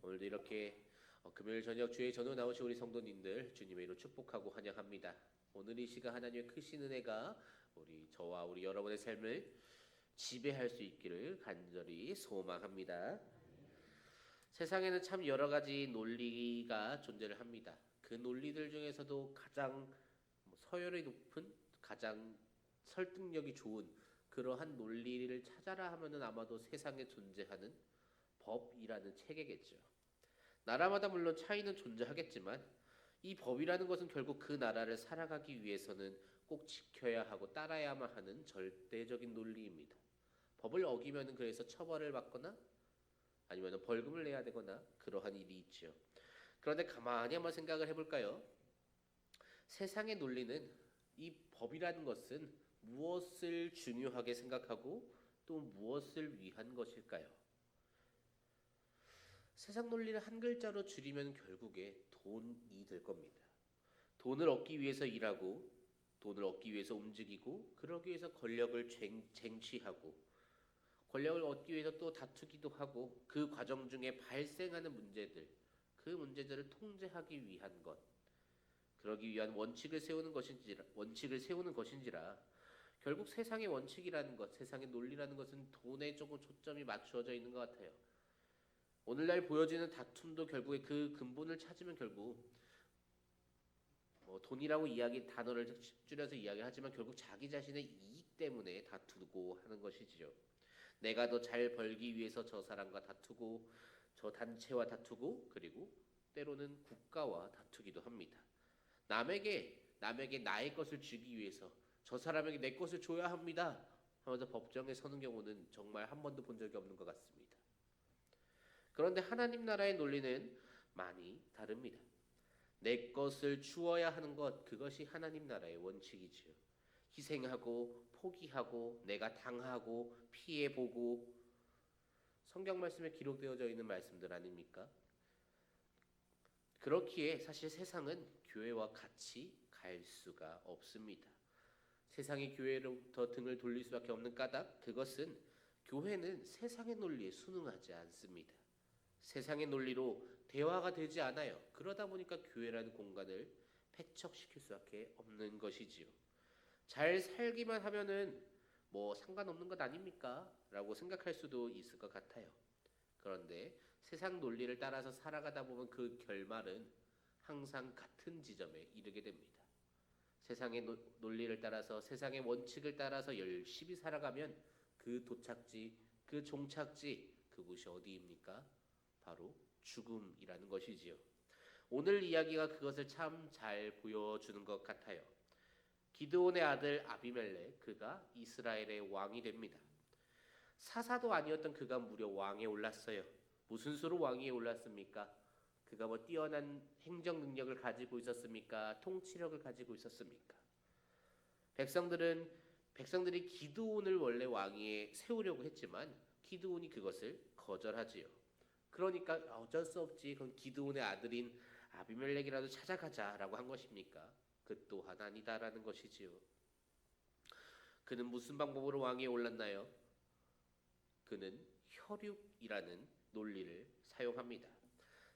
오늘도 이렇게 금요일 저녁 주의 전후 나오신 우리 성도님들 주님의 이로 축복하고 환영합니다. 오늘 이 시간 하나님의 크신 은혜가 저와 우리 여러분의 삶을 지배할 수 있기를 간절히 소망합니다. 세상에는 참 여러 가지 논리가 존재를 합니다. 그 논리들 중에서도 가장 서열이 높은, 가장 설득력이 좋은 그러한 논리를 찾아라 하면은 아마도 세상에 존재하는 법이라는 체계겠죠. 나라마다 물론 차이는 존재하겠지만 이 법이라는 것은 결국 그 나라를 살아가기 위해서는 꼭 지켜야 하고 따라야만 하는 절대적인 논리입니다. 법을 어기면은 그래서 처벌을 받거나 아니면 벌금을 내야 되거나 그러한 일이 있죠. 그런데 가만히 한번 생각을 해볼까요? 세상의 논리는 이 법이라는 것은 무엇을 중요하게 생각하고 또 무엇을 위한 것일까요? 세상 논리를 한 글자로 줄이면 결국에 돈이 될 겁니다. 돈을 얻기 위해서 일하고 돈을 얻기 위해서 움직이고 그러기 위해서 권력을 쟁취하고 권력을 얻기 위해서 또 다투기도 하고 그 과정 중에 발생하는 문제들, 그 문제들을 통제하기 위한 것, 그러기 위한 원칙을 세우는 것인지라 결국 세상의 원칙이라는 것, 세상의 논리라는 것은 돈에 조금 초점이 맞추어져 있는 것 같아요. 오늘날 보여지는 다툼도 결국에 그 근본을 찾으면 결국 돈이라고 단어를 줄여서 이야기하지만 결국 자기 자신의 이익 때문에 다투고 하는 것이지요. 내가 더 잘 벌기 위해서 저 사람과 다투고 저 단체와 다투고 그리고 때로는 국가와 다투기도 합니다. 남에게 나의 것을 주기 위해서 저 사람에게 내 것을 줘야 합니다 하면서 법정에 서는 경우는 정말 한 번도 본 적이 없는 것 같습니다. 그런데 하나님 나라의 논리는 많이 다릅니다. 내 것을 주어야 하는 것, 그것이 하나님 나라의 원칙이지요. 희생하고 포기하고 내가 당하고 피해보고 성경 말씀에 기록되어져 있는 말씀들 아닙니까? 그렇기에 사실 세상은 교회와 같이 갈 수가 없습니다. 세상이 교회로부터 등을 돌릴 수밖에 없는 까닭, 그것은 교회는 세상의 논리에 순응하지 않습니다. 세상의 논리로 대화가 되지 않아요. 그러다 보니까 교회라는 공간을 폐척시킬 수밖에 없는 것이지요. 잘 살기만 하면은 상관없는 것 아닙니까? 라고 생각할 수도 있을 것 같아요. 그런데 세상 논리를 따라서 살아가다 보면 그 결말은 항상 같은 지점에 이르게 됩니다. 세상의 논리를 따라서 세상의 원칙을 따라서 열심히 살아가면 그 도착지, 그 종착지, 그곳이 어디입니까? 바로 죽음이라는 것이지요. 오늘 이야기가 그것을 참 잘 보여주는 것 같아요. 기드온의 아들 아비멜렉, 그가 이스라엘의 왕이 됩니다. 사사도 아니었던 그가 무려 왕에 올랐어요. 무슨 수로 왕위에 올랐습니까? 그가 뛰어난 행정 능력을 가지고 있었습니까? 통치력을 가지고 있었습니까? 백성들이 기드온을 원래 왕위에 세우려고 했지만 기드온이 그것을 거절하지요. 그러니까 어쩔 수 없지. 그럼 기드온의 아들인 아비멜렉이라도 찾아가자라고 한 것입니까? 그 또한 아니다라는 것이지요. 그는 무슨 방법으로 왕위에 올랐나요? 그는 혈육이라는 논리를 사용합니다.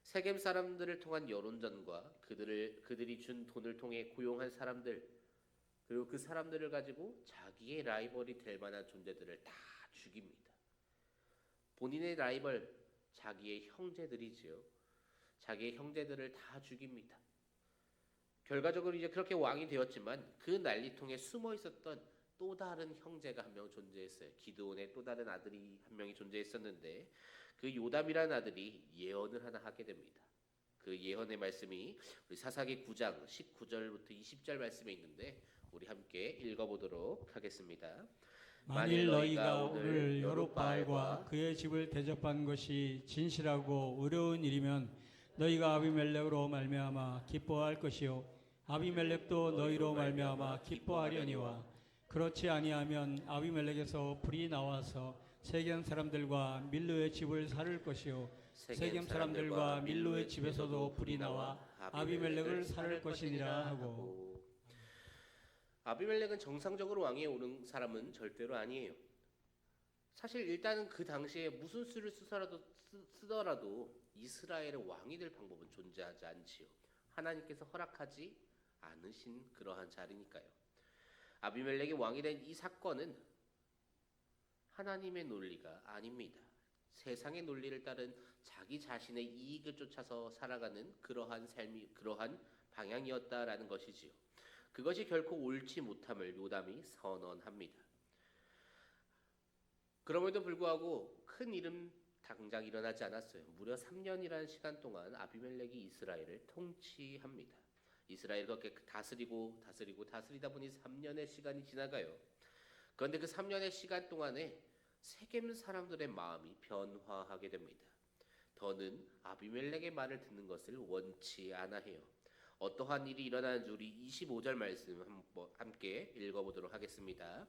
세겜 사람들을 통한 여론전과 그들이 준 돈을 통해 고용한 사람들, 그리고 그 사람들을 가지고 자기의 라이벌이 될 만한 존재들을 다 죽입니다. 본인의 라이벌, 자기의 형제들이지요. 자기의 형제들을 다 죽입니다. 결과적으로 이제 그렇게 왕이 되었지만 그 난리통에 숨어 있었던 또 다른 형제가 한 명 존재했어요. 기드온의 또 다른 아들이 한 명이 존재했었는데 그 요담이라는 아들이 예언을 하나 하게 됩니다. 그 예언의 말씀이 우리 사사기 9장 19절부터 20절 말씀에 있는데 우리 함께 읽어보도록 하겠습니다. 만일 너희가 오늘 여룻바알과 그의 집을 대접한 것이 진실하고 의로운 일이면 너희가 아비멜렉으로 말미암아 기뻐할 것이요 아비멜렉도 너희로 말미암아 기뻐하려니와 그렇지 아니하면 아비멜렉에서 불이 나와서 세겜 사람들과 밀로의 집을 살을 것이요 세겜 사람들과 밀로의 집에서도 불이 나와 아비멜렉을 살을 것이니라 하고. 아비멜렉은 정상적으로 왕위에 오른 사람은 절대로 아니에요. 사실 일단은 그 당시에 무슨 수를 쓰더라도 이스라엘의 왕이 될 방법은 존재하지 않지요. 하나님께서 허락하지 않으신 그러한 자리니까요. 아비멜렉이 왕이 된 이 사건은 하나님의 논리가 아닙니다. 세상의 논리를 따른 자기 자신의 이익을 쫓아서 살아가는 그러한 삶이 그러한 방향이었다라는 것이지요. 그것이 결코 옳지 못함을 요담이 선언합니다. 그럼에도 불구하고 큰 일은 당장 일어나지 않았어요. 무려 3년이라는 시간 동안 아비멜렉이 이스라엘을 통치합니다. 이스라엘을 그렇게 다스리다 보니 3년의 시간이 지나가요. 그런데 그 3년의 시간 동안에 세겜 사람들의 마음이 변화하게 됩니다. 더는 아비멜렉의 말을 듣는 것을 원치 않아 해요. 어떠한 일이 일어나는지 우리 25절 말씀 함께 읽어보도록 하겠습니다.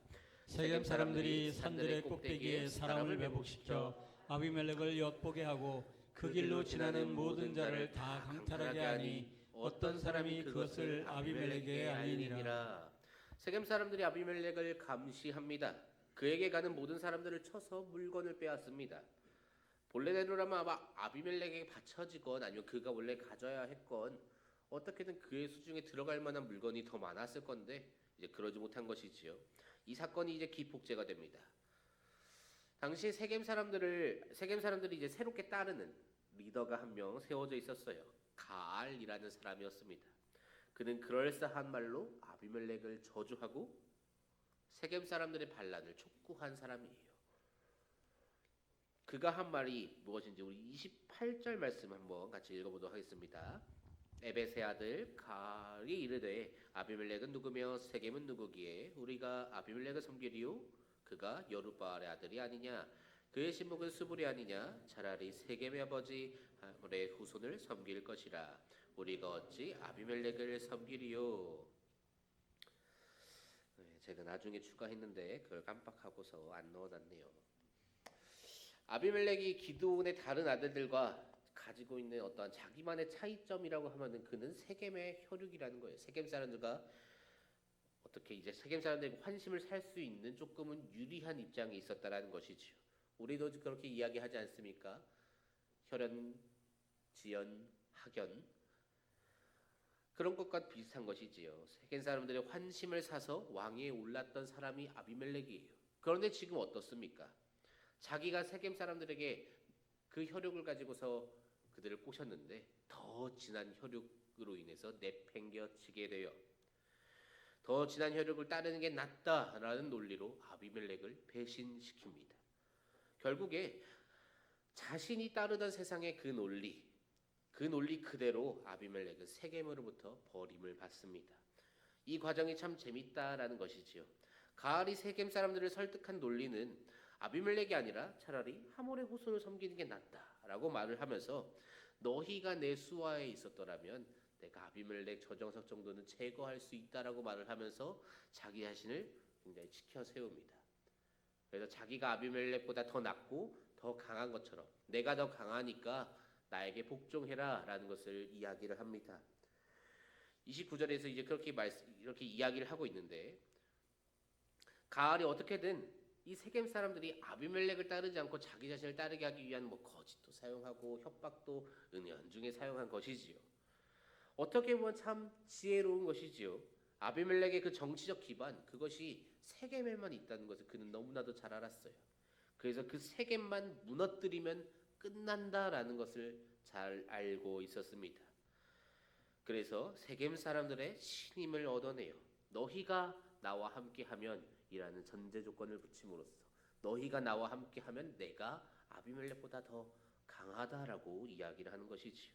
세겜 사람들이 산들의 꼭대기에 사람을 매복시켜 아비멜렉을 엿보게 하고 그 길로 지나는 모든 자를 다 강탈하게 하니 어떤 사람이 그것을 아비멜렉에게 알리니라. 세겜 사람들이 아비멜렉을 감시합니다. 그에게 가는 모든 사람들을 쳐서 물건을 빼앗습니다. 본래대로라면 아마 아비멜렉에게 바쳐지건 아니면 그가 원래 가져야 했건 어떻게든 그의 수중에 들어갈 만한 물건이 더 많았을 건데 이제 그러지 못한 것이지요. 이 사건이 이제 기폭제가 됩니다. 당시 세겜 사람들이 이제 새롭게 따르는 리더가 한 명 세워져 있었어요. 가알이라는 사람이었습니다. 그는 그럴싸한 말로 아비멜렉을 저주하고 세겜 사람들의 반란을 촉구한 사람이에요. 그가 한 말이 무엇인지 우리 28절 말씀 한번 같이 읽어보도록 하겠습니다. 에벳의 아들 가알이 이르되 아비멜렉은 누구며 세겜은 누구기에 우리가 아비멜렉을 섬기리요? 그가 여룻바알의 아들이 아니냐? 그의 신복은 수불이 아니냐? 차라리 세겜의 아버지 하몰의 후손을 섬길 것이라. 우리가 어찌 아비멜렉을 섬기리요? 제가 나중에 추가했는데 그걸 깜빡하고서 안 넣어놨네요. 아비멜렉이 기드온의 다른 아들들과 가지고 있는 어떠한 자기만의 차이점이라고 하면은 그는 세겜의 혈육이라는 거예요. 세겜 사람들과 어떻게 이제 세겜 사람들에게 환심을 살 수 있는 조금은 유리한 입장에 있었다라는 것이지요. 우리도 그렇게 이야기하지 않습니까? 혈연, 지연, 학연 그런 것과 비슷한 것이지요. 세겜 사람들의 환심을 사서 왕위에 올랐던 사람이 아비멜렉이에요. 그런데 지금 어떻습니까? 자기가 세겜 사람들에게 그 혈육을 가지고서 그들을 꼬셨는데 더 진한 혈육으로 인해서 내팽겨치게 돼요. 더 진한 혈육을 따르는 게 낫다라는 논리로 아비멜렉을 배신시킵니다. 결국에 자신이 따르던 세상의 그 논리 그대로 아비멜렉은 세겜으로부터 버림을 받습니다. 이 과정이 참 재밌다라는 것이지요. 가알이 세겜 사람들을 설득한 논리는 아비멜렉이 아니라 차라리 하몰의 후손을 섬기는 게 낫다라고 말을 하면서 너희가 내 수하에 있었더라면 내가 아비멜렉 저정석 정도는 제거할 수 있다라고 말을 하면서 자기 자신을 굉장히 지켜 세웁니다. 그래서 자기가 아비멜렉보다 더 낫고 더 강한 것처럼 내가 더 강하니까 나에게 복종해라 라는 것을 이야기를 합니다. 29절에서 이제 이렇게 이야기를 하고 있는데 가알이 어떻게든 이 세겜 사람들이 아비멜렉을 따르지 않고 자기 자신을 따르게 하기 위한 거짓도 사용하고 협박도 은연중에 사용한 것이지요. 어떻게 보면 참 지혜로운 것이지요. 아비멜렉의 그 정치적 기반 그것이 세겜에만 있다는 것을 그는 너무나도 잘 알았어요. 그래서 그 세겜만 무너뜨리면 끝난다라는 것을 잘 알고 있었습니다. 그래서 세겜 사람들의 신임을 얻어내요. 너희가 나와 함께하면 이라는 전제 조건을 붙임으로써 너희가 나와 함께하면 내가 아비멜렉보다 더 강하다라고 이야기를 하는 것이지요.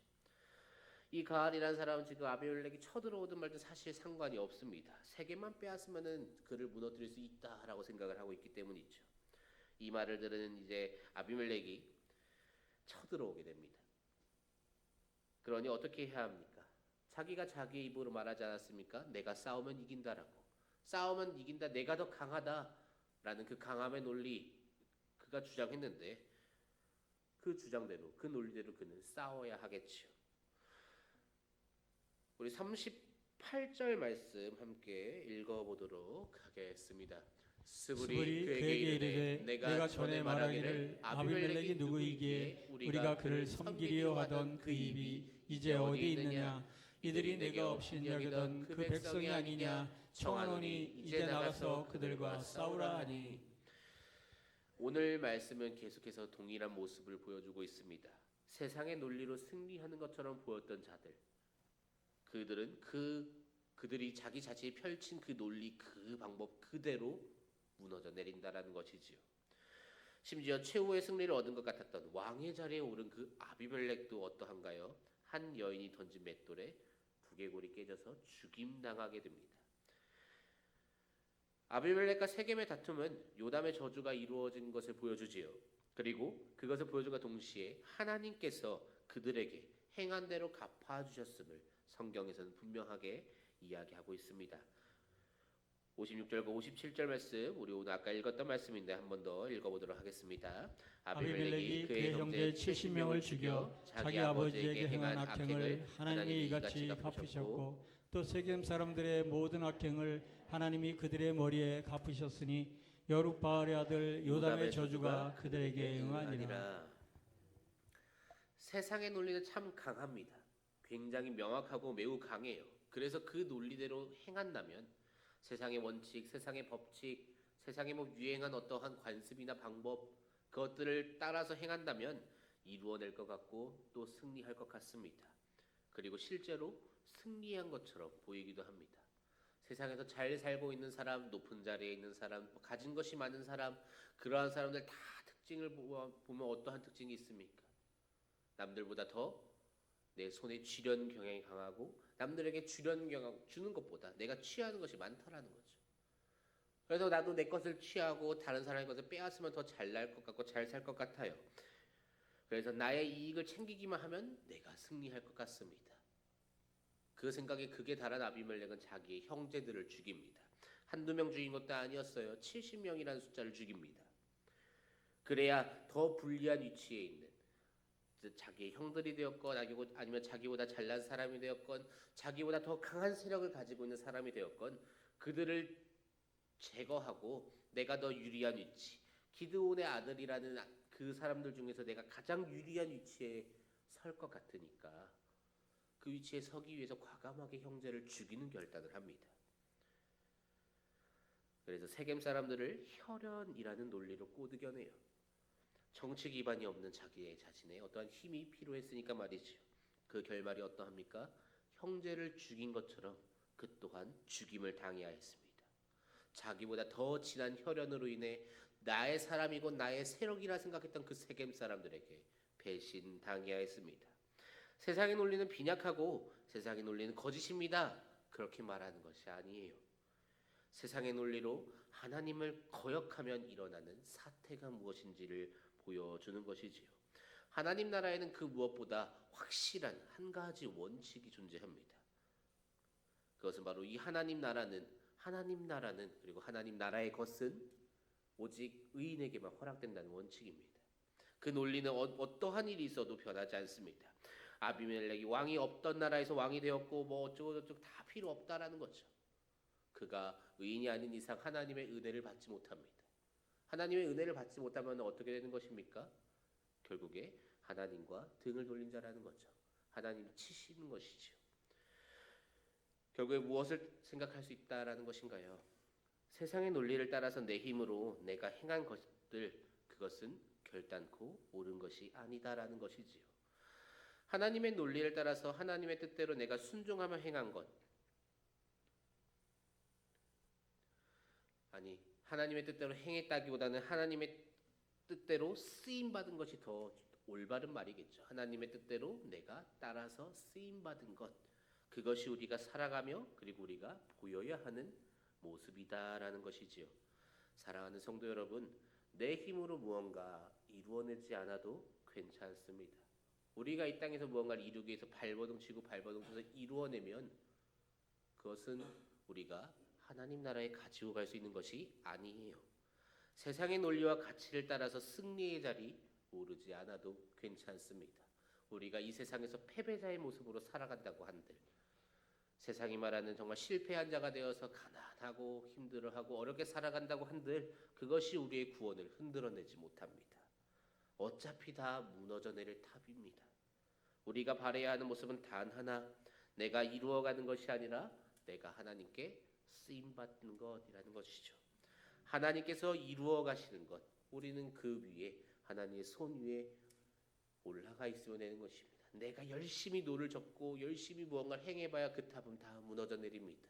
이 가알이라는 사람은 지금 아비멜렉이 쳐들어오든 말든 사실 상관이 없습니다. 세겜만 빼앗으면은 그를 무너뜨릴 수 있다라고 생각을 하고 있기 때문이죠. 이 말을 들은 이제 아비멜렉이 쳐들어오게 됩니다. 그러니 어떻게 해야 합니까? 자기가 자기 입으로 말하지 않았습니까? 내가 싸우면 이긴다라고. 싸우면 이긴다. 내가 더 강하다라는 그 강함의 논리 그가 주장했는데 그 주장대로 그 논리대로 그는 싸워야 하겠지요. 우리 38절 말씀 함께 읽어보도록 하겠습니다. 스불이 그에게 이르되 내가 전에 말하기를 아비멜렉이 누구이기에 우리가 그를 섬기려 하던 그 입이 이제 어디 있느냐? 이들이 내가 없인 여기던 그 백성이 아니냐? 청하노니 이제 나가서 그들과 싸우라 하니. 오늘 말씀은 계속해서 동일한 모습을 보여주고 있습니다. 세상의 논리로 승리하는 것처럼 보였던 자들, 그들은 그들이 자기 자신이 펼친 그 논리, 그 방법 그대로 무너져 내린다라는 것이지요. 심지어 최후의 승리를 얻은 것 같았던 왕의 자리에 오른 그 아비멜렉도 어떠한가요? 한 여인이 던진 맷돌에 두개골이 깨져서 죽임당하게 됩니다. 아비멜렉과 세겜의 다툼은 요담의 저주가 이루어진 것을 보여주지요. 그리고 그것을 보여준과 동시에 하나님께서 그들에게 행한 대로 갚아주셨음을 성경에서는 분명하게 이야기하고 있습니다. 56절과 57절 말씀, 우리 오늘 아까 읽었던 말씀인데 한 번 더 읽어보도록 하겠습니다. 아비멜렉이 그의 형제 70명을 죽여 자기 아버지에게 행한 악행을 하나님이 이같이 갚으셨고 또 세겜 사람들의 모든 악행을 하나님이 그들의 머리에 갚으셨으니 여룻바알의 아들 요담의 저주가 그들에게 응하니라. 세상의 논리는 참 강합니다. 굉장히 명확하고 매우 강해요. 그래서 그 논리대로 행한다면 세상의 원칙, 세상의 법칙, 세상에 유행한 어떠한 관습이나 방법, 그것들을 따라서 행한다면 이루어낼 것 같고 또 승리할 것 같습니다. 그리고 실제로 승리한 것처럼 보이기도 합니다. 세상에서 잘 살고 있는 사람, 높은 자리에 있는 사람, 가진 것이 많은 사람, 그러한 사람들 다 특징을 보면 어떠한 특징이 있습니까? 남들보다 더 내 손에 쥐려는 경향이 강하고 남들에게 주려는 경향 주는 것보다 내가 취하는 것이 많다라는 거죠. 그래서 나도 내 것을 취하고 다른 사람의 것을 빼앗으면 더 잘날 것 같고 잘 살 것 같아요. 그래서 나의 이익을 챙기기만 하면 내가 승리할 것 같습니다. 그 생각에 극에 달한 아비멜렉은 자기의 형제들을 죽입니다. 한두 명 죽인 것도 아니었어요. 70명이라는 숫자를 죽입니다. 그래야 더 불리한 위치에 있는 자기의 형들이 되었건 아니면 자기보다 잘난 사람이 되었건 자기보다 더 강한 세력을 가지고 있는 사람이 되었건 그들을 제거하고 내가 더 유리한 위치, 기드온의 아들이라는 그 사람들 중에서 내가 가장 유리한 위치에 설 것 같으니까 그 위치에 서기 위해서 과감하게 형제를 죽이는 결단을 합니다. 그래서 세겜 사람들을 혈연이라는 논리로 꼬드겨내요. 정치 기반이 없는 자기의 자신의 어떠한 힘이 필요했으니까 말이지요. 그 결말이 어떠합니까? 형제를 죽인 것처럼 그 또한 죽임을 당해야 했습니다. 자기보다 더 진한 혈연으로 인해 나의 사람이고 나의 세력이라 생각했던 그 세겜 사람들에게 배신당해야 했습니다. 세상의 논리는 빈약하고 세상의 논리는 거짓입니다. 그렇게 말하는 것이 아니에요. 세상의 논리로 하나님을 거역하면 일어나는 사태가 무엇인지를 보여주는 것이지요. 하나님 나라에는 그 무엇보다 확실한 한 가지 원칙이 존재합니다. 그것은 바로 이 하나님 나라는 그리고 하나님 나라의 것은 오직 의인에게만 허락된다는 원칙입니다. 그 논리는 어떠한 일이 있어도 변하지 않습니다. 아비멜렉이 왕이 없던 나라에서 왕이 되었고 어쩌고저쩌고 다 필요 없다라는 거죠. 그가 의인이 아닌 이상 하나님의 은혜를 받지 못합니다. 하나님의 은혜를 받지 못하면 어떻게 되는 것입니까? 결국에 하나님과 등을 돌린 자라는 거죠. 하나님을 치시는 것이죠. 결국에 무엇을 생각할 수 있다라는 것인가요? 세상의 논리를 따라서 내 힘으로 내가 행한 것들, 그것은 결단코 옳은 것이 아니다라는 것이지요. 하나님의 논리를 따라서 하나님의 뜻대로 내가 순종하며 행한 것, 하나님의 뜻대로 행했다기보다는 하나님의 뜻대로 쓰임받은 것이 더 올바른 말이겠죠. 하나님의 뜻대로 내가 따라서 쓰임받은 것, 그것이 우리가 살아가며 그리고 우리가 보여야 하는 모습이다라는 것이지요. 사랑하는 성도 여러분, 내 힘으로 무언가 이루어내지 않아도 괜찮습니다. 우리가 이 땅에서 무언가를 이루기 위해서 발버둥치고 발버둥쳐서 이루어내면 그것은 우리가 하나님 나라에 가지고 갈 수 있는 것이 아니에요. 세상의 논리와 가치를 따라서 승리의 자리 오르지 않아도 괜찮습니다. 우리가 이 세상에서 패배자의 모습으로 살아간다고 한들 세상이 말하는 정말 실패한 자가 되어서 가난하고 힘들어하고 어렵게 살아간다고 한들 그것이 우리의 구원을 흔들어내지 못합니다. 어차피 다 무너져 내릴 탑입니다. 우리가 바라야 하는 모습은 단 하나, 내가 이루어가는 것이 아니라 내가 하나님께 쓰임받는 것이라는 것이죠. 하나님께서 이루어 가시는 것, 우리는 그 위에 하나님의 손 위에 올라가 있으면 되는 것입니다. 내가 열심히 노를 젓고 열심히 무언가를 행해봐야 그 탑은 다 무너져 내립니다.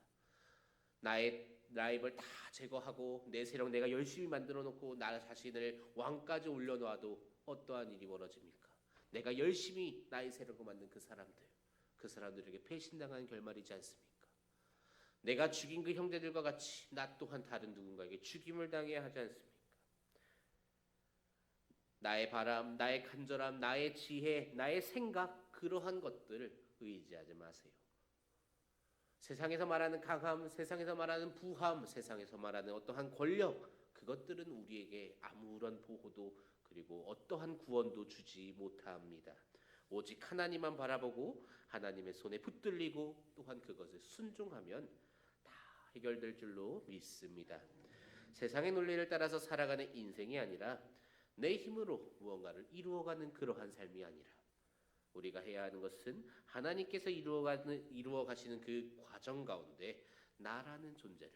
나의 라이벌 다 제거하고 내 세력 내가 열심히 만들어 놓고 나 자신을 왕까지 올려놓아도 어떠한 일이 벌어집니까? 내가 열심히 나의 세력을 만든 그 사람들에게 배신당하는 결말이지 않습니까? 내가 죽인 그 형제들과 같이 나 또한 다른 누군가에게 죽임을 당해야 하지 않습니까? 나의 바람, 나의 간절함, 나의 지혜, 나의 생각, 그러한 것들을 의지하지 마세요. 세상에서 말하는 강함, 세상에서 말하는 부함, 세상에서 말하는 어떠한 권력, 그것들은 우리에게 아무런 보호도 그리고 어떠한 구원도 주지 못합니다. 오직 하나님만 바라보고 하나님의 손에 붙들리고 또한 그것을 순종하면 다 해결될 줄로 믿습니다. 세상의 논리를 따라서 살아가는 인생이 아니라 내 힘으로 무언가를 이루어가는 그러한 삶이 아니라 우리가 해야 하는 것은 하나님께서 이루어 가시는 그 과정 가운데 나라는 존재를,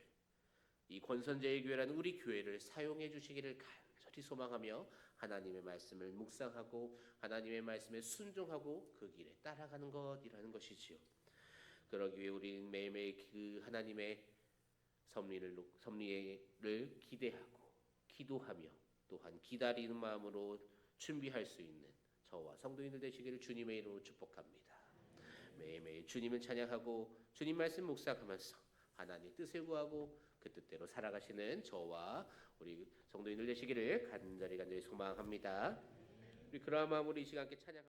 이 권선제의 교회라는 우리 교회를 사용해 주시기를 간절히 소망하며 하나님의 말씀을 묵상하고 하나님의 말씀에 순종하고 그 길에 따라가는 것이라는 것이지요. 그러기 위해 우리는 매일매일 그 하나님의 섭리를 기대하고 기도하며 또한 기다리는 마음으로 준비할 수 있는 저와 성도인들 되시기를 주님의 이름으로 축복합니다. 매일매일 주님을 찬양하고 주님 말씀 묵상하면서 하나님의 뜻을 구하고 그 뜻대로 살아가시는 저와 우리 성도인들 되시기를 간절히 소망합니다. 우리 그러한 마음으로 이 시간 함께 찬양